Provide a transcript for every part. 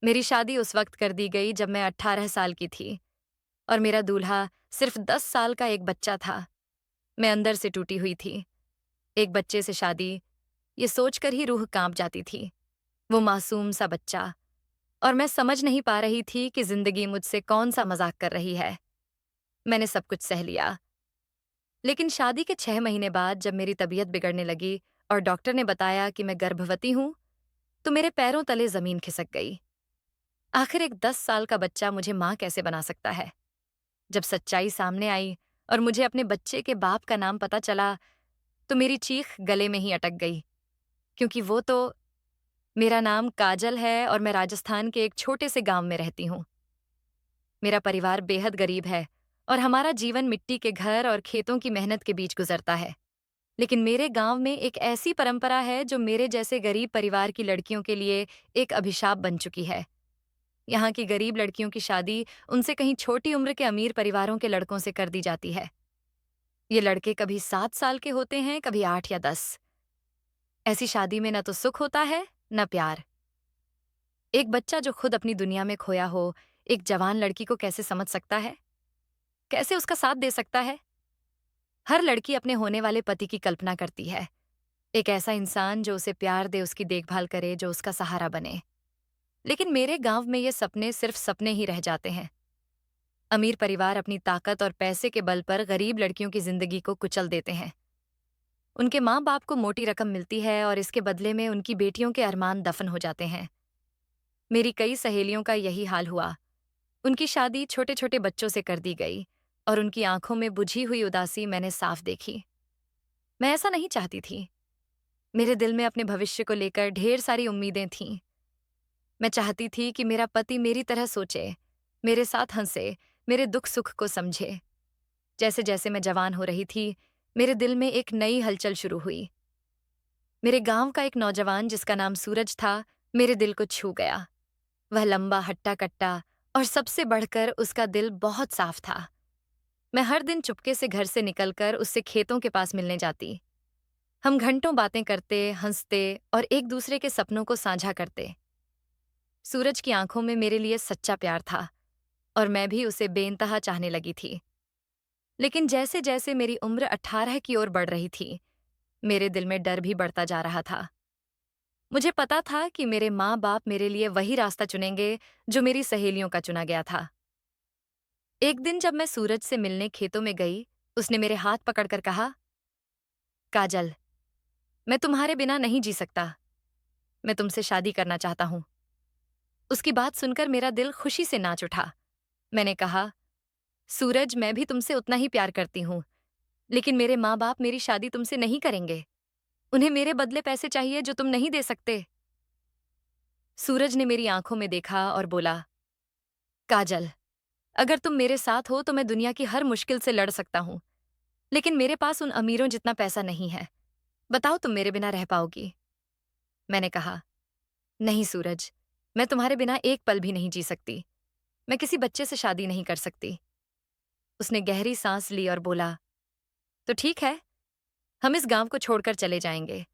मेरी शादी उस वक्त कर दी गई जब मैं 18 साल की थी और मेरा दूल्हा सिर्फ 10 साल का एक बच्चा था। मैं अंदर से टूटी हुई थी। एक बच्चे से शादी, ये सोचकर ही रूह कांप जाती थी। वो मासूम सा बच्चा, और मैं समझ नहीं पा रही थी कि जिंदगी मुझसे कौन सा मजाक कर रही है। मैंने सब कुछ सह लिया। लेकिन शादी के 6 महीने बाद जब मेरी तबीयत बिगड़ने लगी और डॉक्टर ने बताया कि मैं गर्भवती हूं, तो मेरे पैरों तले जमीन खिसक गई। आखिर एक 10 साल का बच्चा मुझे मां कैसे बना सकता है? जब सच्चाई सामने आई और मुझे अपने बच्चे के बाप का नाम पता चला, तो मेरी चीख गले में ही अटक गई, क्योंकि वो तो मेरा नाम काजल है और मैं राजस्थान के एक छोटे से गांव में रहती हूँ। मेरा परिवार बेहद गरीब है और हमारा जीवन मिट्टी के घर और खेतों की मेहनत के बीच गुजरता है। लेकिन मेरे गांव में एक ऐसी परंपरा है जो मेरे जैसे गरीब परिवार की लड़कियों के लिए एक अभिशाप बन चुकी है। यहाँ की गरीब लड़कियों की शादी उनसे कहीं छोटी उम्र के अमीर परिवारों के लड़कों से कर दी जाती है। ये लड़के कभी 7 साल के होते हैं, कभी 8 या 10। ऐसी शादी में न तो सुख होता है, न प्यार। एक बच्चा जो खुद अपनी दुनिया में खोया हो, एक जवान लड़की को कैसे समझ सकता है? कैसे उसका साथ दे सकता है? हर लड़की अपने होने वाले पति की कल्पना करती है। एक ऐसा इंसान जो उसे प्यार दे, उसकी देखभाल करे, जो उसका सहारा बने। लेकिन मेरे गांव में ये सपने सिर्फ सपने ही रह जाते हैं। अमीर परिवार अपनी ताकत और पैसे के बल पर गरीब लड़कियों की जिंदगी को कुचल देते हैं। उनके माँ बाप को मोटी रकम मिलती है और इसके बदले में उनकी बेटियों के अरमान दफन हो जाते हैं। मेरी कई सहेलियों का यही हाल हुआ। उनकी शादी छोटे छोटे बच्चों से कर दी गई और उनकी आंखों में बुझी हुई उदासी मैंने साफ देखी। मैं ऐसा नहीं चाहती थी। मेरे दिल में अपने भविष्य को लेकर ढेर सारी उम्मीदें थीं। मैं चाहती थी कि मेरा पति मेरी तरह सोचे, मेरे साथ हंसे, मेरे दुख सुख को समझे। जैसे जैसे मैं जवान हो रही थी, मेरे दिल में एक नई हलचल शुरू हुई। मेरे गांव का एक नौजवान जिसका नाम सूरज था, मेरे दिल को छू गया। वह लंबा, हट्टा-कट्टा और सबसे बढ़कर उसका दिल बहुत साफ था। मैं हर दिन चुपके से घर से निकलकर उससे खेतों के पास मिलने जाती। हम घंटों बातें करते, हंसते और एक दूसरे के सपनों को साझा करते। सूरज की आंखों में मेरे लिए सच्चा प्यार था और मैं भी उसे बेइंतहा चाहने लगी थी। लेकिन जैसे जैसे मेरी उम्र 18 की ओर बढ़ रही थी, मेरे दिल में डर भी बढ़ता जा रहा था। मुझे पता था कि मेरे माँ बाप मेरे लिए वही रास्ता चुनेंगे जो मेरी सहेलियों का चुना गया था। एक दिन जब मैं सूरज से मिलने खेतों में गई, उसने मेरे हाथ पकड़कर कहा, काजल, मैं तुम्हारे बिना नहीं जी सकता। मैं तुमसे शादी करना चाहता हूँ। उसकी बात सुनकर मेरा दिल खुशी से नाच उठा। मैंने कहा, सूरज, मैं भी तुमसे उतना ही प्यार करती हूँ, लेकिन मेरे माँ बाप मेरी शादी तुमसे नहीं करेंगे। उन्हें मेरे बदले पैसे चाहिए जो तुम नहीं दे सकते। सूरज ने मेरी आंखों में देखा और बोला, काजल, अगर तुम मेरे साथ हो तो मैं दुनिया की हर मुश्किल से लड़ सकता हूँ, लेकिन मेरे पास उन अमीरों जितना पैसा नहीं है। बताओ, तुम मेरे बिना रह पाओगी? मैंने कहा, नहीं सूरज, मैं तुम्हारे बिना एक पल भी नहीं जी सकती। मैं किसी बच्चे से शादी नहीं कर सकती। उसने गहरी सांस ली और बोला, तो ठीक है, हम इस गांव को छोड़कर चले जाएंगे।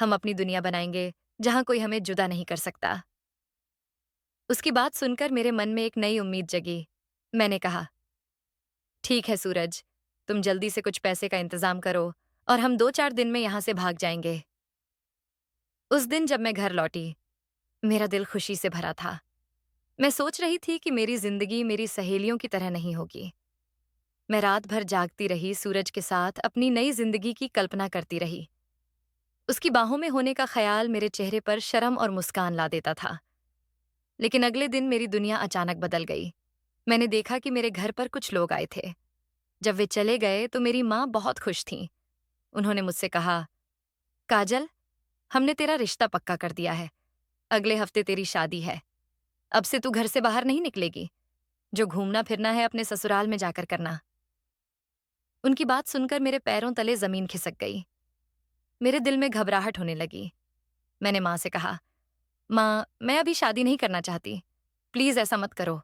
हम अपनी दुनिया बनाएंगे जहां कोई हमें जुदा नहीं कर सकता। उसकी बात सुनकर मेरे मन में एक नई उम्मीद जगी। मैंने कहा, ठीक है सूरज, तुम जल्दी से कुछ पैसे का इंतजाम करो और हम 2-4 दिन में यहां से भाग जाएंगे। उस दिन जब मैं घर लौटी, मेरा दिल खुशी से भरा था। मैं सोच रही थी कि मेरी जिंदगी मेरी सहेलियों की तरह नहीं होगी। मैं रात भर जागती रही, सूरज के साथ अपनी नई जिंदगी की कल्पना करती रही। उसकी बाहों में होने का ख्याल मेरे चेहरे पर शर्म और मुस्कान ला देता था। लेकिन अगले दिन मेरी दुनिया अचानक बदल गई। मैंने देखा कि मेरे घर पर कुछ लोग आए थे। जब वे चले गए तो मेरी माँ बहुत खुश थीं। उन्होंने मुझसे कहा, काजल, हमने तेरा रिश्ता पक्का कर दिया है। अगले हफ्ते तेरी शादी है। अब से तू घर से बाहर नहीं निकलेगी। जो घूमना फिरना है अपने ससुराल में जाकर करना। उनकी बात सुनकर मेरे पैरों तले जमीन खिसक गई। मेरे दिल में घबराहट होने लगी। मैंने माँ से कहा, माँ, मैं अभी शादी नहीं करना चाहती। प्लीज ऐसा मत करो।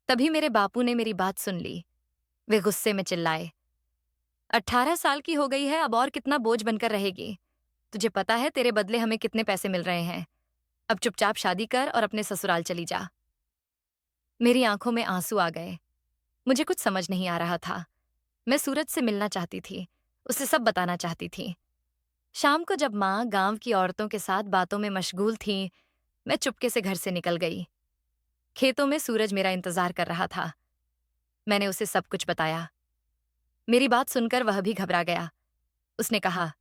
तभी मेरे बापू ने मेरी बात सुन ली। वे गुस्से में चिल्लाए, 18 साल की हो गई है, अब और कितना बोझ बनकर रहेगी? तुझे पता है तेरे बदले हमें कितने पैसे मिल रहे हैं? अब चुपचाप शादी कर और अपने ससुराल चली जा। मेरी आंखों में आंसू आ गए। मुझे कुछ समझ नहीं आ रहा था। मैं सूरज से मिलना चाहती थी, उसे सब बताना चाहती थी। शाम को जब माँ गांव की औरतों के साथ बातों में मशगूल थीं, मैं चुपके से घर से निकल गई। खेतों में सूरज मेरा इंतजार कर रहा था। मैंने उसे सब कुछ बताया। मेरी बात सुनकर वह भी घबरा गया। उसने कहा,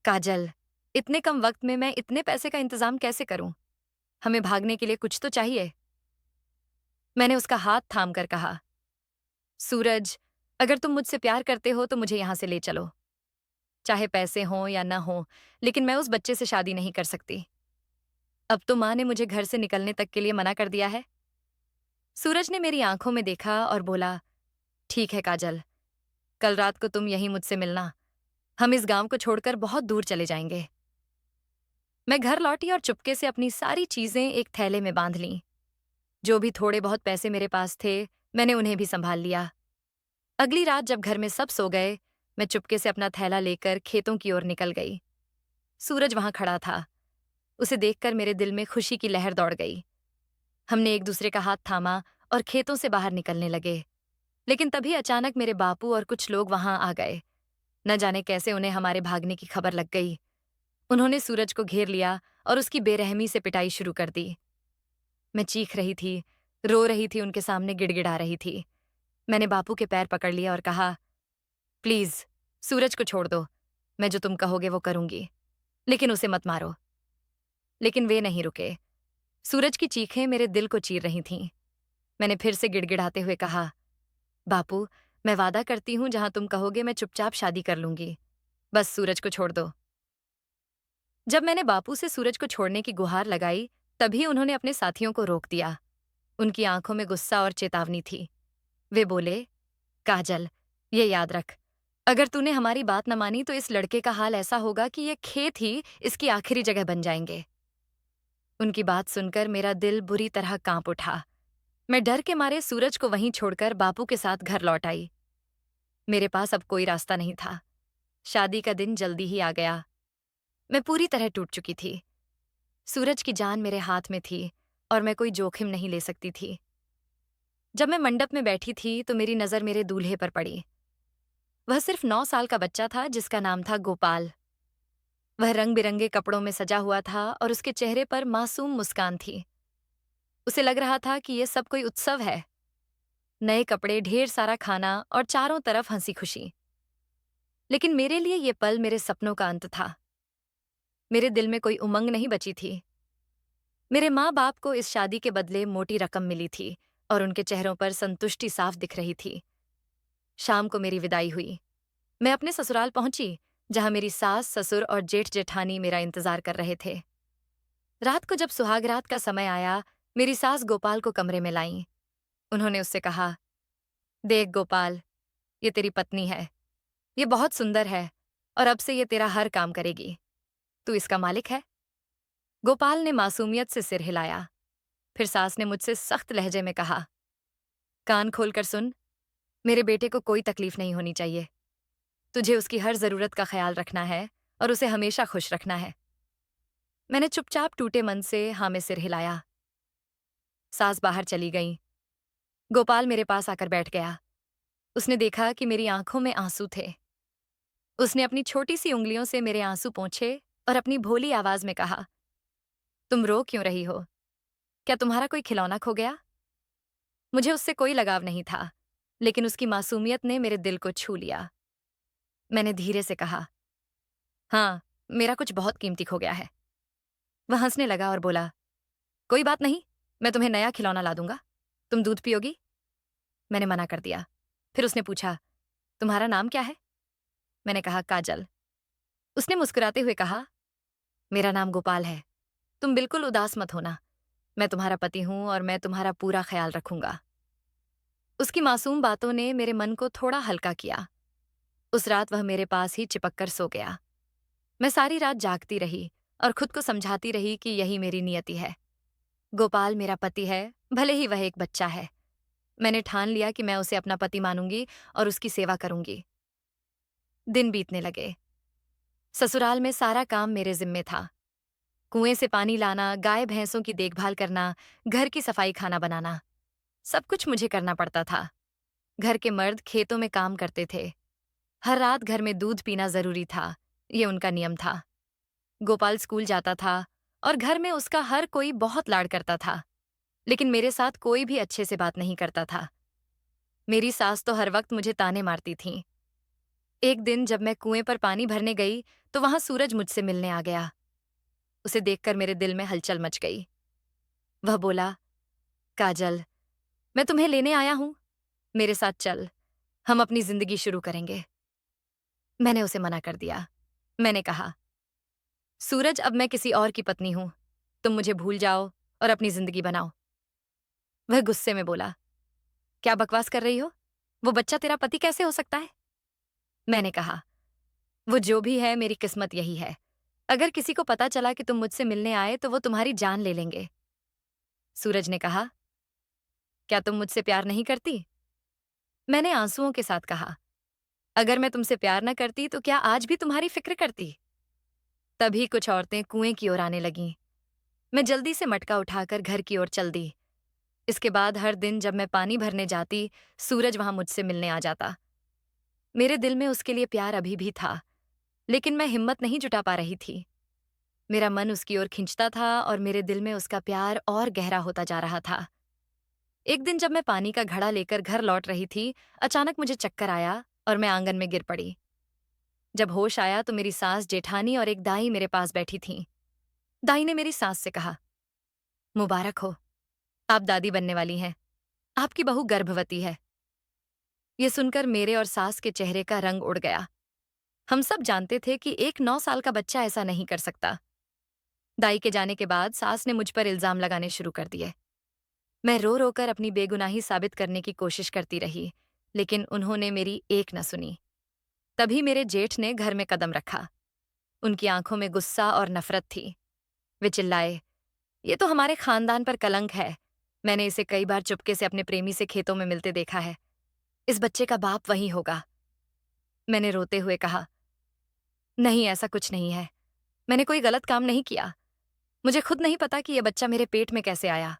काजल, इतने कम वक्त में मैं इतने पैसे का इंतजाम कैसे करूं? हमें भागने के लिए कुछ तो चाहिए। मैंने उसका हाथ थाम कर कहा, सूरज, अगर तुम मुझसे प्यार करते हो तो मुझे यहां से ले चलो। चाहे पैसे हों या ना हों, लेकिन मैं उस बच्चे से शादी नहीं कर सकती। अब तो माँ ने मुझे घर से निकलने तक के लिए मना कर दिया है। सूरज ने मेरी आंखों में देखा और बोला, ठीक है काजल, कल रात को तुम यहीं मुझसे मिलना। हम इस गांव को छोड़कर बहुत दूर चले जाएंगे। मैं घर लौटी और चुपके से अपनी सारी चीजें एक थैले में बांध लीं। जो भी थोड़े बहुत पैसे मेरे पास थे, मैंने उन्हें भी संभाल लिया। अगली रात जब घर में सब सो गए, मैं चुपके से अपना थैला लेकर खेतों की ओर निकल गई। सूरज वहां खड़ा था। उसे देखकर मेरे दिल में खुशी की लहर दौड़ गई। हमने एक दूसरे का हाथ थामा और खेतों से बाहर निकलने लगे। लेकिन तभी अचानक मेरे बापू और कुछ लोग वहां आ गए। न जाने कैसे उन्हें हमारे भागने की खबर लग गई। उन्होंने सूरज को घेर लिया और उसकी बेरहमी से पिटाई शुरू कर दी। मैं चीख रही थी, रो रही थी, उनके सामने गिड़गिड़ा रही थी। मैंने बापू के पैर पकड़ लिया और कहा, प्लीज, सूरज को छोड़ दो। मैं जो तुम कहोगे वो करूंगी, लेकिन उसे मत मारो। लेकिन वे नहीं रुके। सूरज की चीखें मेरे दिल को चीर रही थीं। मैंने फिर से गिड़गिड़ाते हुए कहा, बापू, मैं वादा करती हूं जहां तुम कहोगे मैं चुपचाप शादी कर लूंगी। बस सूरज को छोड़ दो। जब मैंने बापू से सूरज को छोड़ने की गुहार लगाई, तभी उन्होंने अपने साथियों को रोक दिया। उनकी आंखों में गुस्सा और चेतावनी थी। वे बोले, काजल, ये याद रख, अगर तूने हमारी बात न मानी तो इस लड़के का हाल ऐसा होगा कि ये खेत ही इसकी आखिरी जगह बन जाएंगे। उनकी बात सुनकर मेरा दिल बुरी तरह कांप उठा। मैं डर के मारे सूरज को वहीं छोड़कर बापू के साथ घर लौट आई। मेरे पास अब कोई रास्ता नहीं था। शादी का दिन जल्दी ही आ गया। मैं पूरी तरह टूट चुकी थी। सूरज की जान मेरे हाथ में थी और मैं कोई जोखिम नहीं ले सकती थी। जब मैं मंडप में बैठी थी तो मेरी नजर मेरे दूल्हे पर पड़ी। वह सिर्फ 9 साल का बच्चा था जिसका नाम था गोपाल। वह रंग बिरंगे कपड़ों में सजा हुआ था और उसके चेहरे पर मासूम मुस्कान थी। उसे लग रहा था कि यह सब कोई उत्सव है। नए कपड़े, ढेर सारा खाना और चारों तरफ हंसी खुशी। लेकिन मेरे लिए ये पल मेरे सपनों का अंत था। मेरे दिल में कोई उमंग नहीं बची थी। मेरे माँ बाप को इस शादी के बदले मोटी रकम मिली थी और उनके चेहरों पर संतुष्टि साफ दिख रही थी। शाम को मेरी विदाई हुई। मैं अपने ससुराल पहुंची, जहां मेरी सास, ससुर और जेठ जेठानी मेरा इंतजार कर रहे थे। रात को जब सुहागरात का समय आया, मेरी सास गोपाल को कमरे में लाईं। उन्होंने उससे कहा, देख गोपाल, ये तेरी पत्नी है। ये बहुत सुंदर है और अब से ये तेरा हर काम करेगी। तू इसका मालिक है। गोपाल ने मासूमियत से सिर हिलाया। फिर सास ने मुझसे सख्त लहजे में कहा, कान खोलकर सुन, मेरे बेटे को कोई तकलीफ नहीं होनी चाहिए। तुझे उसकी हर जरूरत का ख्याल रखना है और उसे हमेशा खुश रखना है। मैंने चुपचाप टूटे मन से हाँ में सिर हिलाया। सास बाहर चली गई। गोपाल मेरे पास आकर बैठ गया। उसने देखा कि मेरी आंखों में आंसू थे। उसने अपनी छोटी सी उंगलियों से मेरे आंसू पोंछे और अपनी भोली आवाज में कहा, तुम रो क्यों रही हो? क्या तुम्हारा कोई खिलौना खो गया? मुझे उससे कोई लगाव नहीं था, लेकिन उसकी मासूमियत ने मेरे दिल को छू लिया। मैंने धीरे से कहा, हाँ, मेरा कुछ बहुत कीमती खो गया है। वह हंसने लगा और बोला, कोई बात नहीं, मैं तुम्हें नया खिलौना ला दूंगा। तुम दूध पियोगी? मैंने मना कर दिया। फिर उसने पूछा, तुम्हारा नाम क्या है? मैंने कहा, काजल। उसने मुस्कुराते हुए कहा, मेरा नाम गोपाल है। तुम बिल्कुल उदास मत होना। मैं तुम्हारा पति हूं और मैं तुम्हारा पूरा ख्याल रखूंगा। उसकी मासूम बातों ने मेरे मन को थोड़ा हल्का किया। उस रात वह मेरे पास ही चिपक कर सो गया। मैं सारी रात जागती रही और खुद को समझाती रही कि यही मेरी नियति है। गोपाल मेरा पति है, भले ही वह एक बच्चा है। मैंने ठान लिया कि मैं उसे अपना पति मानूंगी और उसकी सेवा करूंगी। दिन बीतने लगे। ससुराल में सारा काम मेरे जिम्मे था। कुएं से पानी लाना, गाय भैंसों की देखभाल करना, घर की सफाई, खाना बनाना, सब कुछ मुझे करना पड़ता था। घर के मर्द खेतों में काम करते थे। हर रात घर में दूध पीना जरूरी था, ये उनका नियम था। गोपाल स्कूल जाता था और घर में उसका हर कोई बहुत लाड करता था, लेकिन मेरे साथ कोई भी अच्छे से बात नहीं करता था। मेरी सास तो हर वक्त मुझे ताने मारती थी। एक दिन जब मैं कुएं पर पानी भरने गई तो वहां सूरज मुझसे मिलने आ गया। उसे देखकर मेरे दिल में हलचल मच गई। वह बोला, काजल, मैं तुम्हें लेने आया हूं, मेरे साथ चल, हम अपनी जिंदगी शुरू करेंगे। मैंने उसे मना कर दिया। मैंने कहा, सूरज, अब मैं किसी और की पत्नी हूं, तुम मुझे भूल जाओ और अपनी जिंदगी बनाओ। वह गुस्से में बोला, क्या बकवास कर रही हो? वो बच्चा तेरा पति कैसे हो सकता है? मैंने कहा, वो जो भी है, मेरी किस्मत यही है। अगर किसी को पता चला कि तुम मुझसे मिलने आए तो वो तुम्हारी जान ले लेंगे। सूरज ने कहा, क्या तुम मुझसे प्यार नहीं करती? मैंने आंसुओं के साथ कहा, अगर मैं तुमसे प्यार न करती तो क्या आज भी तुम्हारी फिक्र करती? तभी कुछ औरतें कुएं की ओर आने लगीं। मैं जल्दी से मटका उठाकर घर की ओर चल दी। इसके बाद हर दिन जब मैं पानी भरने जाती, सूरज वहां मुझसे मिलने आ जाता। मेरे दिल में उसके लिए प्यार अभी भी था, लेकिन मैं हिम्मत नहीं जुटा पा रही थी। मेरा मन उसकी ओर खिंचता था और मेरे दिल में उसका प्यार और गहरा होता जा रहा था। एक दिन जब मैं पानी का घड़ा लेकर घर लौट रही थी, अचानक मुझे चक्कर आया और मैं आंगन में गिर पड़ी। जब होश आया तो मेरी सास, जेठानी और एक दाई मेरे पास बैठी थीं। दाई ने मेरी सास से कहा, मुबारक हो, आप दादी बनने वाली हैं। आपकी बहू गर्भवती है। ये सुनकर मेरे और सास के चेहरे का रंग उड़ गया। हम सब जानते थे कि एक 9 साल का बच्चा ऐसा नहीं कर सकता। दाई के जाने के बाद सास ने मुझ पर इल्जाम लगाने शुरू कर दिए। मैं रो रो कर अपनी बेगुनाही साबित करने की कोशिश करती रही, लेकिन उन्होंने मेरी एक न सुनी। तभी मेरे जेठ ने घर में कदम रखा। उनकी आंखों में गुस्सा और नफरत थी। वे चिल्लाए, ये तो हमारे खानदान पर कलंक है। मैंने इसे कई बार चुपके से अपने प्रेमी से खेतों में मिलते देखा है। इस बच्चे का बाप वही होगा। मैंने रोते हुए कहा, नहीं, ऐसा कुछ नहीं है। मैंने कोई गलत काम नहीं किया। मुझे खुद नहीं पता कि यह बच्चा मेरे पेट में कैसे आया।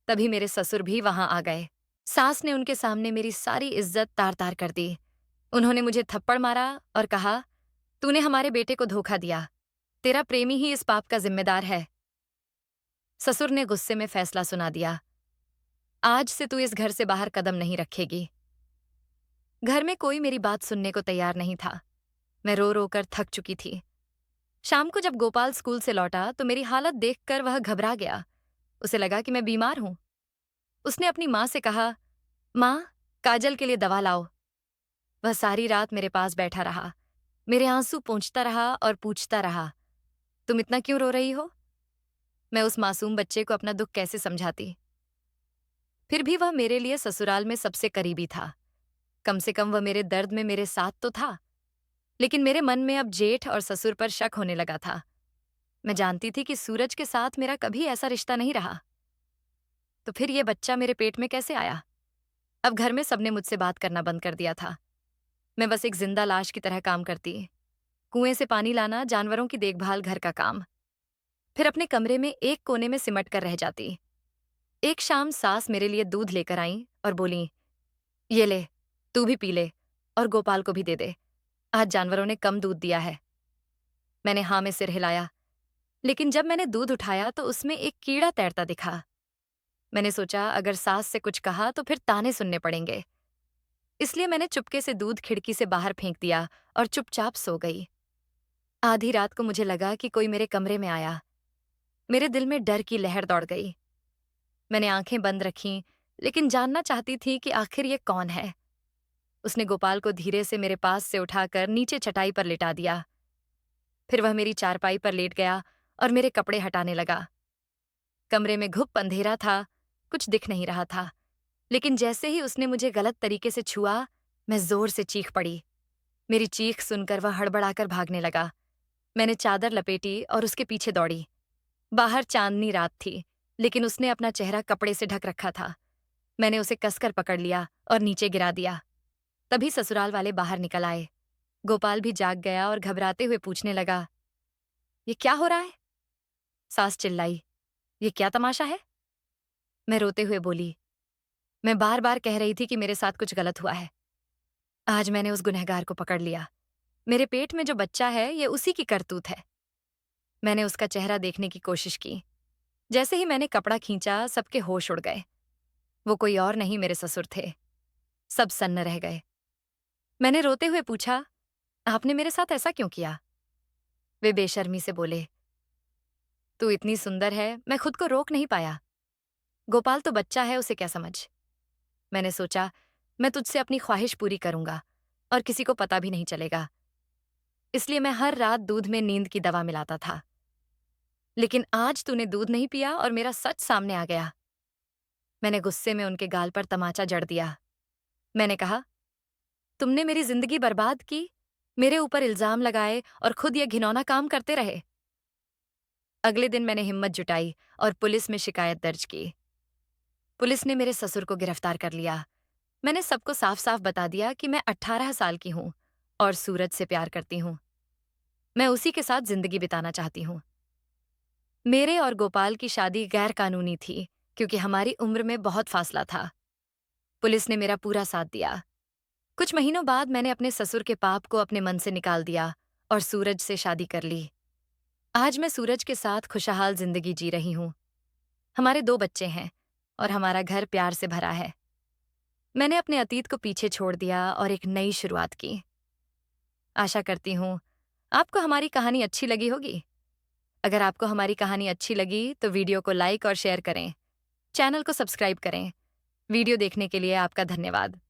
तभी मेरे ससुर भी वहां आ गए। सास ने उनके सामने मेरी सारी इज्जत तार तार कर दी। उन्होंने मुझे थप्पड़ मारा और कहा, तूने हमारे बेटे को धोखा दिया। तेरा प्रेमी ही इस पाप का जिम्मेदार है। ससुर ने गुस्से में फैसला सुना दिया, आज से तू इस घर से बाहर कदम नहीं रखेगी। घर में कोई मेरी बात सुनने को तैयार नहीं था। मैं रो रो कर थक चुकी थी। शाम को जब गोपाल स्कूल से लौटा तो मेरी हालत देखकर वह घबरा गया। उसे लगा कि मैं बीमार हूं। उसने अपनी माँ से कहा, माँ, काजल के लिए दवा लाओ। वह सारी रात मेरे पास बैठा रहा, मेरे आंसू पोंछता रहा और पूछता रहा, तुम इतना क्यों रो रही हो? मैं उस मासूम बच्चे को अपना दुख कैसे समझाती? फिर भी वह मेरे लिए ससुराल में सबसे करीबी था। कम से कम वह मेरे दर्द में मेरे साथ तो था। लेकिन मेरे मन में अब जेठ और ससुर पर शक होने लगा था। मैं जानती थी कि सूरज के साथ मेरा कभी ऐसा रिश्ता नहीं रहा। तो फिर यह बच्चा मेरे पेट में कैसे आया? अब घर में सबने मुझसे बात करना बंद कर दिया था। मैं बस एक जिंदा लाश की तरह काम करती। कुएं से पानी लाना, जानवरों की देखभाल, घर का काम। फिर अपने कमरे में एक कोने में सिमट कर रह जाती। एक शाम सास मेरे लिए दूध लेकर आई और बोली, ये ले, तू भी पी ले और गोपाल को भी दे दे। आज जानवरों ने कम दूध दिया है। मैंने हाँ में सिर हिलाया, लेकिन जब मैंने दूध उठाया तो उसमें एक कीड़ा तैरता दिखा। मैंने सोचा अगर सास से कुछ कहा तो फिर ताने सुनने पड़ेंगे। इसलिए मैंने चुपके से दूध खिड़की से बाहर फेंक दिया और चुपचाप सो गई। आधी रात को मुझे लगा कि कोई मेरे कमरे में आया। मेरे दिल में डर की लहर दौड़ गई। मैंने आंखें बंद रखीं, लेकिन जानना चाहती थी कि आखिर ये कौन है। उसने गोपाल को धीरे से मेरे पास से उठाकर नीचे चटाई पर लिटा दिया। फिर वह मेरी चारपाई पर लेट गया और मेरे कपड़े हटाने लगा। कमरे में घुप अंधेरा था, कुछ दिख नहीं रहा था। लेकिन जैसे ही उसने मुझे गलत तरीके से छुआ, मैं जोर से चीख पड़ी। मेरी चीख सुनकर वह हड़बड़ाकर भागने लगा। मैंने चादर लपेटी और उसके पीछे दौड़ी। बाहर चांदनी रात थी, लेकिन उसने अपना चेहरा कपड़े से ढक रखा था। मैंने उसे कसकर पकड़ लिया और नीचे गिरा दिया। तभी ससुराल वाले बाहर निकल आए। गोपाल भी जाग गया और घबराते हुए पूछने लगा, ये क्या हो रहा है? सास चिल्लाई, ये क्या तमाशा है? मैं रोते हुए बोली, मैं बार बार कह रही थी कि मेरे साथ कुछ गलत हुआ है। आज मैंने उस गुनहगार को पकड़ लिया। मेरे पेट में जो बच्चा है, ये उसी की करतूत है। मैंने उसका चेहरा देखने की कोशिश की। जैसे ही मैंने कपड़ा खींचा, सबके होश उड़ गए। वो कोई और नहीं, मेरे ससुर थे। सब सन्न रह गए। मैंने रोते हुए पूछा, आपने मेरे साथ ऐसा क्यों किया? वे बेशर्मी से बोले, तू इतनी सुंदर है, मैं खुद को रोक नहीं पाया। गोपाल तो बच्चा है, उसे क्या समझ। मैंने सोचा, मैं तुझसे अपनी ख्वाहिश पूरी करूंगा और किसी को पता भी नहीं चलेगा। इसलिए मैं हर रात दूध में नींद की दवा मिलाता था। लेकिन आज तूने दूध नहीं पिया और मेरा सच सामने आ गया। मैंने गुस्से में उनके गाल पर तमाचा जड़ दिया। मैंने कहा, तुमने मेरी जिंदगी बर्बाद की, मेरे ऊपर इल्जाम लगाए और खुद ये घिनौना काम करते रहे। अगले दिन मैंने हिम्मत जुटाई और पुलिस में शिकायत दर्ज की। पुलिस ने मेरे ससुर को गिरफ्तार कर लिया। मैंने सबको साफ साफ बता दिया कि मैं 18 साल की हूं और सूरज से प्यार करती हूं। मैं उसी के साथ जिंदगी बिताना चाहती हूं। मेरे और गोपाल की शादी गैर कानूनी थी क्योंकि हमारी उम्र में बहुत फासला था। पुलिस ने मेरा पूरा साथ दिया। कुछ महीनों बाद मैंने अपने ससुर के पाप को अपने मन से निकाल दिया और सूरज से शादी कर ली। आज मैं सूरज के साथ खुशहाल जिंदगी जी रही हूं। हमारे 2 बच्चे हैं और हमारा घर प्यार से भरा है। मैंने अपने अतीत को पीछे छोड़ दिया और एक नई शुरुआत की। आशा करती हूं आपको हमारी कहानी अच्छी लगी होगी। अगर आपको हमारी कहानी अच्छी लगी तो वीडियो को लाइक और शेयर करें। चैनल को सब्सक्राइब करें। वीडियो देखने के लिए आपका धन्यवाद।